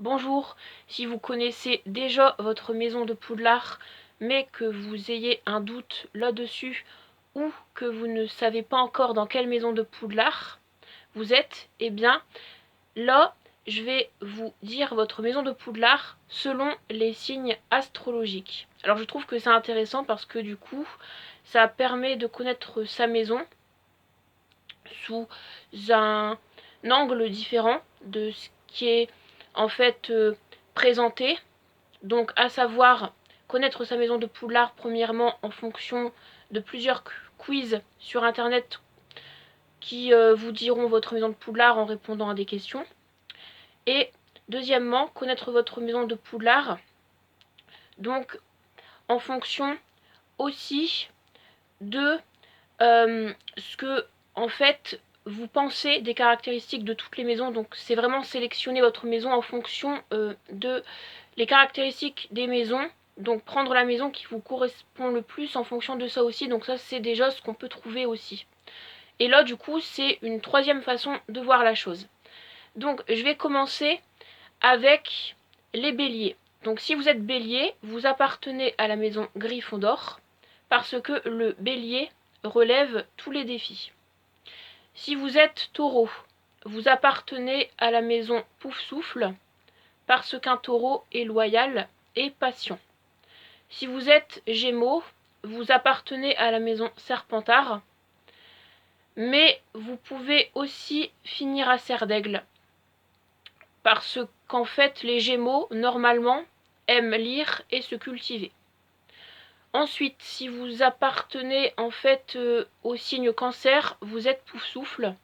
Bonjour, si vous connaissez déjà votre maison de Poudlard, mais que vous ayez un doute là-dessus, ou que vous ne savez pas encore dans quelle maison de Poudlard vous êtes, eh bien, là, je vais vous dire votre maison de Poudlard selon les signes astrologiques. Alors je trouve que c'est intéressant parce que du coup, ça permet de connaître sa maison sous un angle différent de ce qui est en fait présenté. Donc à savoir connaître sa maison de Poudlard premièrement en fonction de plusieurs quiz sur internet qui vous diront votre maison de Poudlard en répondant à des questions. Et deuxièmement, connaître votre maison de Poudlard donc en fonction aussi de ce que en fait vous pensez des caractéristiques de toutes les maisons. Donc c'est vraiment sélectionner votre maison en fonction de les caractéristiques des maisons, donc prendre la maison qui vous correspond le plus en fonction de ça aussi. Donc ça c'est déjà ce qu'on peut trouver aussi. Et là du coup c'est une troisième façon de voir la chose. Donc je vais commencer avec les béliers. Donc si vous êtes bélier, vous appartenez à la maison Gryffondor parce que le bélier relève tous les défis. Si vous êtes taureau, vous appartenez à la maison Poufsouffle parce qu'un taureau est loyal et patient. Si vous êtes gémeaux, vous appartenez à la maison Serpentard, mais vous pouvez aussi finir à Serre d'Aigle parce qu'en fait les gémeaux normalement aiment lire et se cultiver. Ensuite, si vous appartenez en fait au signe cancer, vous êtes Poufsouffle,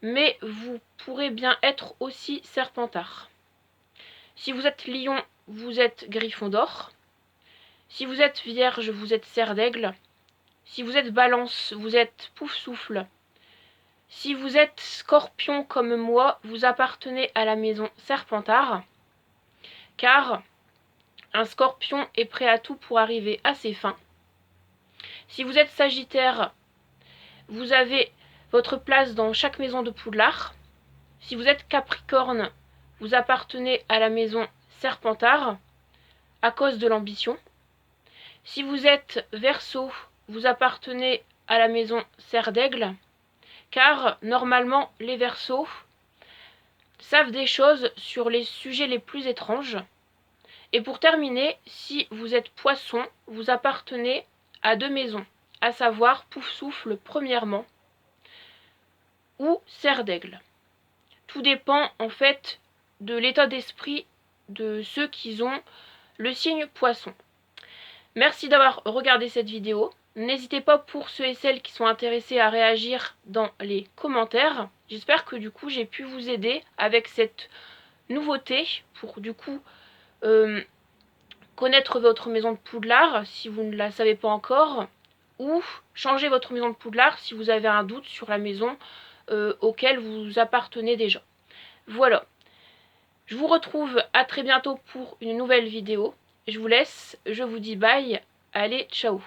mais vous pourrez bien être aussi Serpentard. Si vous êtes lion, vous êtes Gryffondor. Si vous êtes vierge, vous êtes Serre d'Aigle. Si vous êtes balance, vous êtes Poufsouffle. Si vous êtes scorpion comme moi, vous appartenez à la maison Serpentard, car un scorpion est prêt à tout pour arriver à ses fins. Si vous êtes sagittaire, vous avez votre place dans chaque maison de Poudlard. Si vous êtes capricorne, vous appartenez à la maison Serpentard, à cause de l'ambition. Si vous êtes Verseau, vous appartenez à la maison Serre d'Aigle, car normalement les Verseaux savent des choses sur les sujets les plus étranges. Et pour terminer, si vous êtes Poisson, vous appartenez à deux maisons, à savoir Poufsouffle premièrement ou Serre d'Aigle. Tout dépend en fait de l'état d'esprit de ceux qui ont le signe Poisson. Merci d'avoir regardé cette vidéo. N'hésitez pas pour ceux et celles qui sont intéressés à réagir dans les commentaires. J'espère que du coup j'ai pu vous aider avec cette nouveauté pour du coup connaître votre maison de Poudlard si vous ne la savez pas encore, ou changer votre maison de Poudlard si vous avez un doute sur la maison auquel vous appartenez déjà. Voilà. Je vous retrouve à très bientôt pour une nouvelle vidéo. Je vous laisse, je vous dis bye, allez, ciao.